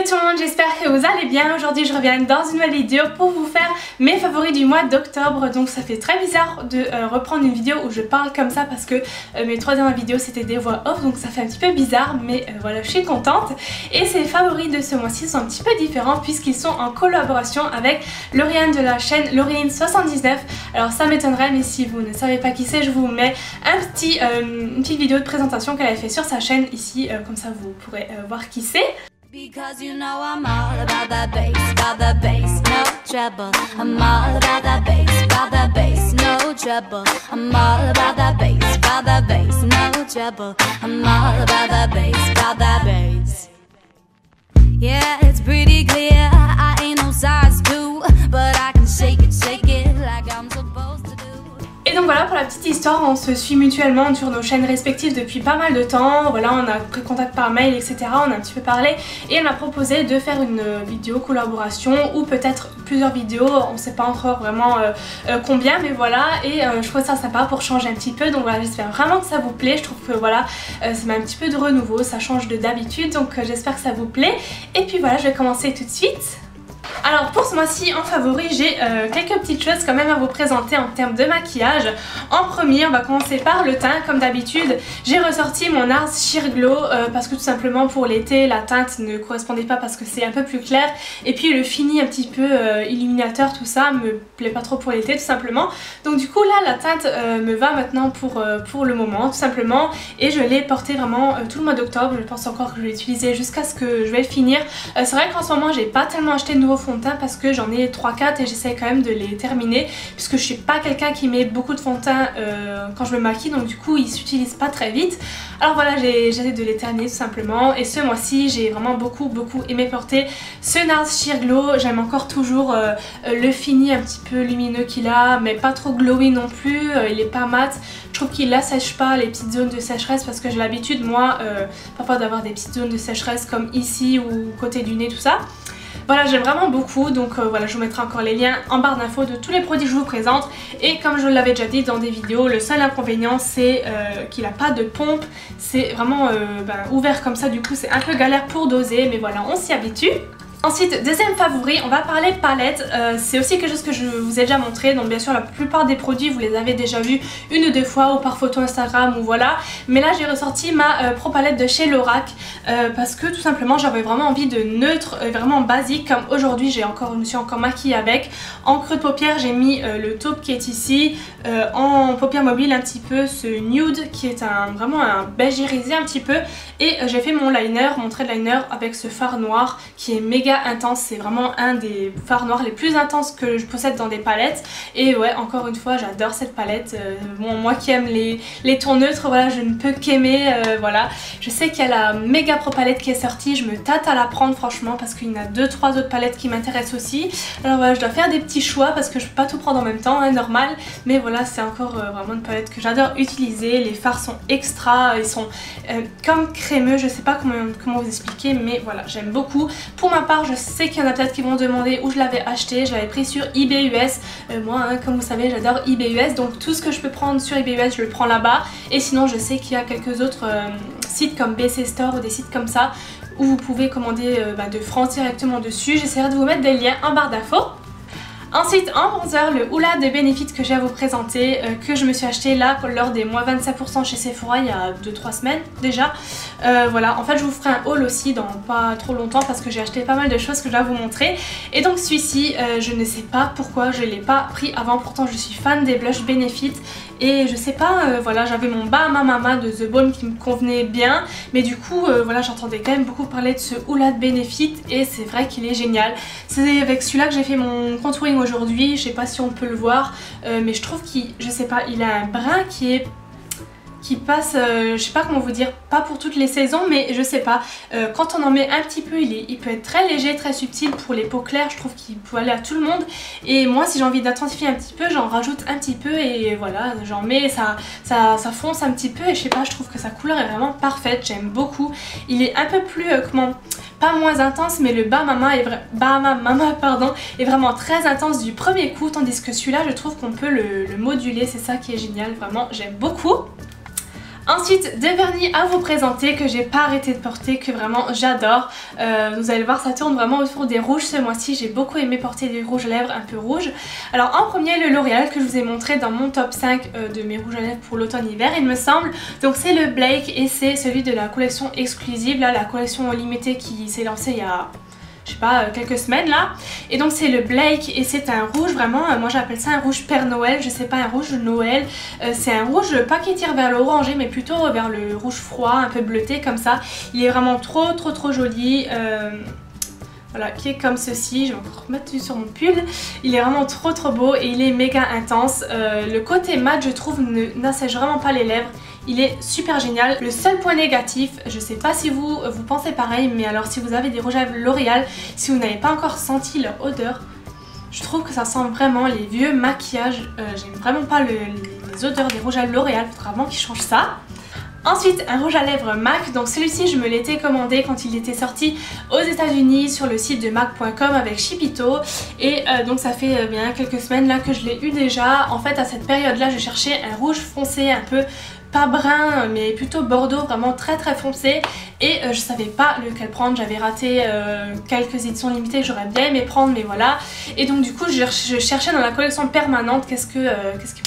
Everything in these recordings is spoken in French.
tout le monde, j'espère que vous allez bien. Aujourd'hui je reviens dans une nouvelle vidéo pour vous faire mes favoris du mois d'octobre. Donc ça fait très bizarre de reprendre une vidéo où je parle comme ça parce que mes trois dernières vidéos c'était des voix off, donc ça fait un petit peu bizarre, mais voilà, je suis contente. Et ces favoris de ce mois-ci sont un petit peu différents puisqu'ils sont en collaboration avec Lauriane de la chaîne Lauriane79. Alors ça m'étonnerait, mais si vous ne savez pas qui c'est, je vous mets une petite vidéo de présentation qu'elle avait fait sur sa chaîne ici, comme ça vous pourrez voir qui c'est. Because you know I'm all about that bass, no trouble. I'm all about that bass, no trouble. I'm all about that bass, no trouble. I'm all about that bass. Yeah, it's pretty clear, I ain't no size 2, but I can shake it like I'm supposed to do. Et donc voilà, pour la petite histoire, on se suit mutuellement sur nos chaînes respectives depuis pas mal de temps. Voilà, on a pris contact par mail, etc. On a un petit peu parlé et elle m'a proposé de faire une vidéo collaboration ou peut-être plusieurs vidéos. On sait pas encore vraiment combien, mais voilà. Et je trouve ça sympa pour changer un petit peu. Donc voilà, j'espère vraiment que ça vous plaît. Je trouve que voilà, ça met un petit peu de renouveau, ça change de d'habitude. Donc j'espère que ça vous plaît. Et puis voilà, je vais commencer tout de suite. Alors pour ce mois-ci en favori, j'ai quelques petites choses quand même à vous présenter en termes de maquillage. En premier, on va commencer par le teint. Comme d'habitude, j'ai ressorti mon NARS Sheer Glow parce que tout simplement pour l'été, la teinte ne correspondait pas parce que c'est un peu plus clair. Et puis le fini un petit peu illuminateur, tout ça, me plaît pas trop pour l'été tout simplement. Donc du coup là, la teinte me va maintenant pour le moment tout simplement. Et je l'ai porté vraiment tout le mois d'octobre. Je pense encore que je vais l'utiliser jusqu'à ce que je vais le finir. C'est vrai qu'en ce moment, j'ai pas tellement acheté de nouveaux fonds de teint parce que j'en ai 3-4 et j'essaie quand même de les terminer puisque je suis pas quelqu'un qui met beaucoup de fond de teint quand je me maquille, donc du coup ils s'utilisent pas très vite. Alors voilà, j'essaie de les terminer tout simplement. Et ce mois-ci j'ai vraiment beaucoup aimé porter ce NARS Sheer Glow. J'aime encore toujours le fini un petit peu lumineux qu'il a, mais pas trop glowy non plus. Il est pas mat. Je trouve qu'il assèche pas les petites zones de sécheresse parce que j'ai l'habitude moi parfois d'avoir des petites zones de sécheresse comme ici ou côté du nez, tout ça. Voilà, j'aime vraiment beaucoup, donc voilà, je vous mettrai encore les liens en barre d'infos de tous les produits que je vous présente. Et comme je l'avais déjà dit dans des vidéos, le seul inconvénient c'est qu'il n'a pas de pompe. C'est vraiment ouvert comme ça, du coup c'est un peu galère pour doser, mais voilà, on s'y habitue. Ensuite, deuxième favori, on va parler palette. C'est aussi quelque chose que je vous ai déjà montré. Donc bien sûr la plupart des produits vous les avez déjà vus une ou deux fois ou par photo Instagram ou voilà. Mais là j'ai ressorti ma Pro Palette de chez Lorac parce que tout simplement j'avais vraiment envie de neutre, vraiment basique. Comme aujourd'hui je me suis encore maquillée avec. En creux de paupière j'ai mis le taupe qui est ici. En paupière mobile un petit peu ce nude qui est vraiment un beige irisé un petit peu. Et j'ai fait mon liner, mon trait de liner avec ce fard noir qui est méga intense. C'est vraiment un des fards noirs les plus intenses que je possède dans des palettes. Et ouais, encore une fois j'adore cette palette. Bon, moi qui aime les tons neutres, voilà, je ne peux qu'aimer. Voilà, je sais qu'il y a la méga pro palette qui est sortie. Je me tâte à la prendre franchement parce qu'il y en a 2-3 autres palettes qui m'intéressent aussi. Alors voilà, je dois faire des petits choix parce que je peux pas tout prendre en même temps, hein, normal. Mais voilà, c'est encore vraiment une palette que j'adore utiliser. Les fards sont extra, ils sont comme crémeux, je sais pas comment vous expliquer, mais voilà, j'aime beaucoup. Pour ma part, je sais qu'il y en a peut-être qui vont demander où je l'avais acheté. Je l'avais pris sur eBay US. Moi, hein, comme vous savez, j'adore eBay US, donc tout ce que je peux prendre sur eBay US, je le prends là-bas. Et sinon, je sais qu'il y a quelques autres sites comme BC Store ou des sites comme ça où vous pouvez commander de France directement dessus. J'essaierai de vous mettre des liens en barre d'infos. Ensuite en bronzer, le Hoola de Benefit que j'ai à vous présenter, que je me suis acheté là lors des moins 25% chez Sephora il y a 2-3 semaines déjà. Voilà, en fait je vous ferai un haul aussi dans pas trop longtemps parce que j'ai acheté pas mal de choses que je vais vous montrer. Et donc celui-ci, je ne sais pas pourquoi je ne l'ai pas pris avant, pourtant je suis fan des blushs Benefit. Et je sais pas, voilà, j'avais mon Bahama Mama de The Balm qui me convenait bien. Mais du coup, voilà, j'entendais quand même beaucoup parler de ce Hoola de Benefit. Et c'est vrai qu'il est génial. C'est avec celui-là que j'ai fait mon contouring aujourd'hui. Je sais pas si on peut le voir. Mais je trouve je sais pas, il a un brin qui passe, je sais pas comment vous dire, pas pour toutes les saisons, mais je sais pas, quand on en met un petit peu, il peut être très léger, très subtil. Pour les peaux claires, je trouve qu'il peut aller à tout le monde. Et moi, si j'ai envie d'intensifier un petit peu, j'en rajoute un petit peu et voilà, j'en mets, ça fonce un petit peu. Et je sais pas, je trouve que sa couleur est vraiment parfaite, j'aime beaucoup. Il est un peu plus, pas moins intense, mais le Bahama Mama est vraiment très intense du premier coup, tandis que celui-là, je trouve qu'on peut le moduler. C'est ça qui est génial, vraiment, j'aime beaucoup. Ensuite, des vernis à vous présenter que j'ai pas arrêté de porter, que vraiment j'adore. Vous allez voir, ça tourne vraiment autour des rouges ce mois-ci. J'ai beaucoup aimé porter des rouges à lèvres un peu rouges. Alors en premier, le L'Oréal que je vous ai montré dans mon top 5 de mes rouges à lèvres pour l'automne-hiver, il me semble. Donc c'est le Blake et c'est celui de la collection exclusive, là la collection limitée qui s'est lancée il y a... je sais pas, quelques semaines là. Et donc c'est le Blake et c'est un rouge vraiment, moi j'appelle ça un rouge Père Noël, je sais pas, un rouge Noël. C'est un rouge pas qui tire vers l'orangé mais plutôt vers le rouge froid, un peu bleuté comme ça. Il est vraiment trop joli. Voilà, qui est comme ceci, je vais encore remettre sur mon pull. Il est vraiment trop beau et il est méga intense. Le côté mat je trouve n'assèche vraiment pas les lèvres. Il est super génial. Le seul point négatif, je sais pas si vous pensez pareil, mais alors si vous avez des rouges à lèvres L'Oréal, si vous n'avez pas encore senti leur odeur, je trouve que ça sent vraiment les vieux maquillages. J'aime vraiment pas les odeurs des rouges à lèvres L'Oréal, il faudra vraiment qu'ils changent ça. Ensuite, un rouge à lèvres MAC, donc celui-ci je me l'étais commandé quand il était sorti aux États-Unis sur le site de MAC.com avec Chipito et donc ça fait bien quelques semaines là que je l'ai eu déjà. En fait à cette période là je cherchais un rouge foncé un peu pas brun mais plutôt bordeaux, vraiment très foncé et je savais pas lequel prendre. J'avais raté quelques éditions limitées que j'aurais bien aimé prendre mais voilà, et donc du coup je cherchais dans la collection permanente qu'est-ce qui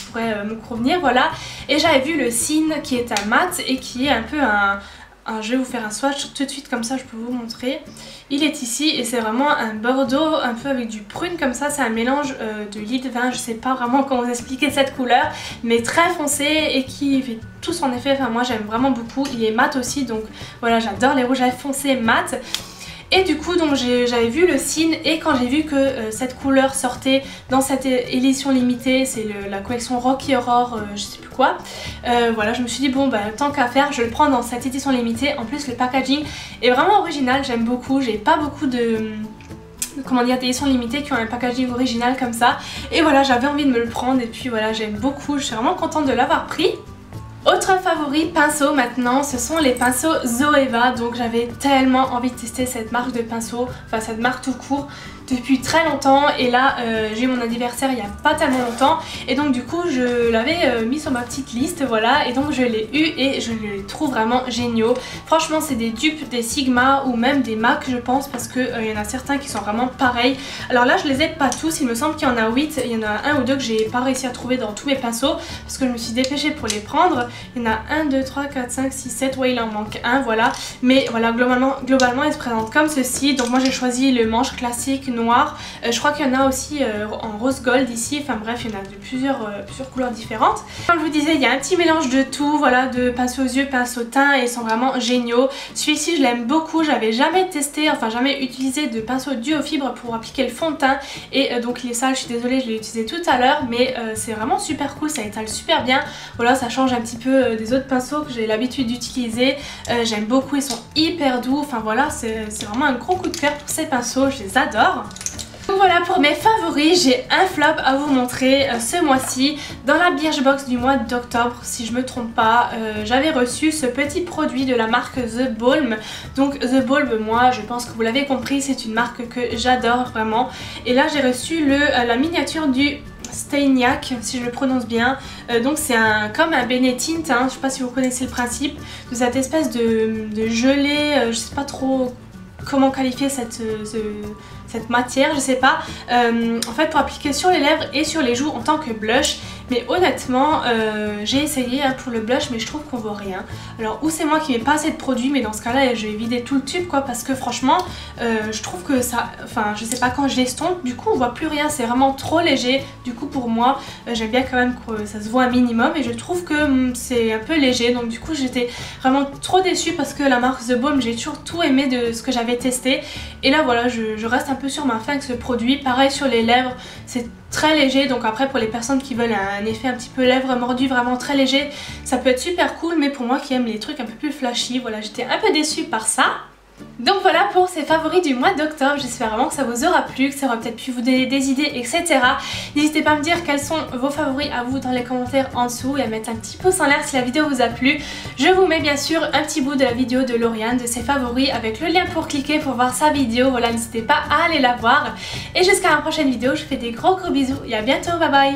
pourrait me convenir, voilà, et j'avais vu le Sin qui est un mat et qui est un peu un je vais vous faire un swatch tout de suite comme ça je peux vous montrer. Il est ici et c'est vraiment un bordeaux un peu avec du prune comme ça, c'est un mélange de lit de vin, je sais pas vraiment comment vous expliquer cette couleur, mais très foncé et qui fait tout son effet, enfin moi j'aime vraiment beaucoup. Il est mat aussi donc voilà, j'adore les rouges à lèvres foncés mat. Et du coup donc j'avais vu le Sin et quand j'ai vu que cette couleur sortait dans cette édition limitée, c'est la collection Rocky Aurore, je sais plus quoi, voilà, je me suis dit bon bah tant qu'à faire je le prends dans cette édition limitée. En plus le packaging est vraiment original, j'aime beaucoup, j'ai pas beaucoup de comment dire, d'éditions limitées qui ont un packaging original comme ça et voilà, j'avais envie de me le prendre et puis voilà, j'aime beaucoup, je suis vraiment contente de l'avoir pris. Autre favori pinceau maintenant, ce sont les pinceaux Zoeva. Donc j'avais tellement envie de tester cette marque de pinceau, enfin cette marque tout court, depuis très longtemps. Et là j'ai eu mon anniversaire il y a pas tellement longtemps et donc du coup je l'avais mis sur ma petite liste, voilà, et donc je l'ai eu et je les trouve vraiment géniaux. Franchement c'est des dupes des Sigma ou même des MAC je pense, parce que il y en a certains qui sont vraiment pareils. Alors là je les ai pas tous, il me semble qu'il y en a 8, il y en a un ou deux que j'ai pas réussi à trouver dans tous mes pinceaux parce que je me suis dépêchée pour les prendre. Il y en a 1, 2, 3, 4, 5, 6, 7, ouais il en manque un, voilà. Mais voilà, globalement il se présente comme ceci. Donc moi j'ai choisi le manche classique noir. Je crois qu'il y en a aussi en rose gold ici, enfin bref il y en a de plusieurs couleurs différentes. Comme je vous disais, il y a un petit mélange de tout, voilà, de pinceaux aux yeux, pinceaux teint, et ils sont vraiment géniaux. Celui-ci je l'aime beaucoup, j'avais jamais testé, enfin jamais utilisé de pinceau duo fibre pour appliquer le fond de teint et donc il est sale, je suis désolée, je l'ai utilisé tout à l'heure, mais c'est vraiment super cool, ça étale super bien. Voilà, ça change un petit peu des autres pinceaux que j'ai l'habitude d'utiliser. J'aime beaucoup, ils sont hyper doux, enfin voilà, c'est vraiment un gros coup de cœur pour ces pinceaux, je les adore. Donc voilà pour mes favoris, j'ai un flop à vous montrer ce mois-ci. Dans la Birchbox du mois d'octobre, si je me trompe pas, j'avais reçu ce petit produit de la marque The Balm. Donc The Balm, moi je pense que vous l'avez compris, c'est une marque que j'adore vraiment. Et là j'ai reçu la miniature du Steinyak, si je le prononce bien. Donc c'est comme un Benetint, hein, je sais pas si vous connaissez le principe de cette espèce de gelée, je sais pas trop comment qualifier cette matière, je sais pas, en fait pour appliquer sur les lèvres et sur les joues en tant que blush. Mais honnêtement j'ai essayé pour le blush mais je trouve qu'on voit rien. Alors ou c'est moi qui mets pas assez de produit, mais dans ce cas là je vais vider tout le tube quoi, parce que franchement je trouve que ça, enfin je sais pas, quand je l'estompe du coup on voit plus rien, c'est vraiment trop léger. Du coup pour moi j'aime bien quand même que ça se voit un minimum et je trouve que c'est un peu léger, donc du coup j'étais vraiment trop déçue parce que la marque The Balm, j'ai toujours tout aimé de ce que j'avais testé et là voilà je reste un peu sur ma faim avec ce produit. Pareil sur les lèvres, c'est très léger, donc après pour les personnes qui veulent un effet un petit peu lèvres mordues vraiment très léger, ça peut être super cool, mais pour moi qui aime les trucs un peu plus flashy, voilà, j'étais un peu déçue par ça. Donc voilà pour ces favoris du mois d'octobre, j'espère vraiment que ça vous aura plu, que ça aura peut-être pu vous donner des idées, etc. N'hésitez pas à me dire quels sont vos favoris à vous dans les commentaires en dessous et à mettre un petit pouce en l'air si la vidéo vous a plu. Je vous mets bien sûr un petit bout de la vidéo de Lauriane, de ses favoris, avec le lien pour cliquer pour voir sa vidéo. Voilà, n'hésitez pas à aller la voir. Et jusqu'à la prochaine vidéo, je vous fais des gros bisous et à bientôt, bye bye.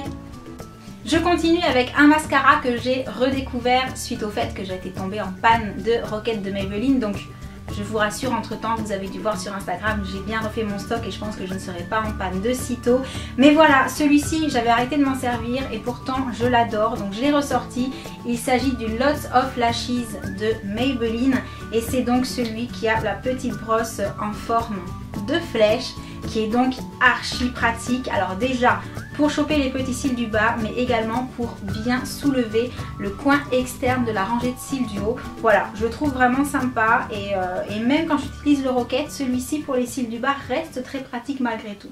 Je continue avec un mascara que j'ai redécouvert suite au fait que j'ai été tombée en panne de Rocket de Maybelline. Donc je vous rassure, entre temps vous avez dû voir sur Instagram, j'ai bien refait mon stock et je pense que je ne serai pas en panne de sitôt. Mais voilà, celui-ci j'avais arrêté de m'en servir et pourtant je l'adore, donc je l'ai ressorti. Il s'agit du Lots of Lashes de Maybelline et c'est donc celui qui a la petite brosse en forme de flèche, qui est donc archi pratique. Alors déjà pour choper les petits cils du bas, mais également pour bien soulever le coin externe de la rangée de cils du haut. Voilà, je le trouve vraiment sympa et même quand j'utilise le Rocket, celui-ci pour les cils du bas reste très pratique malgré tout.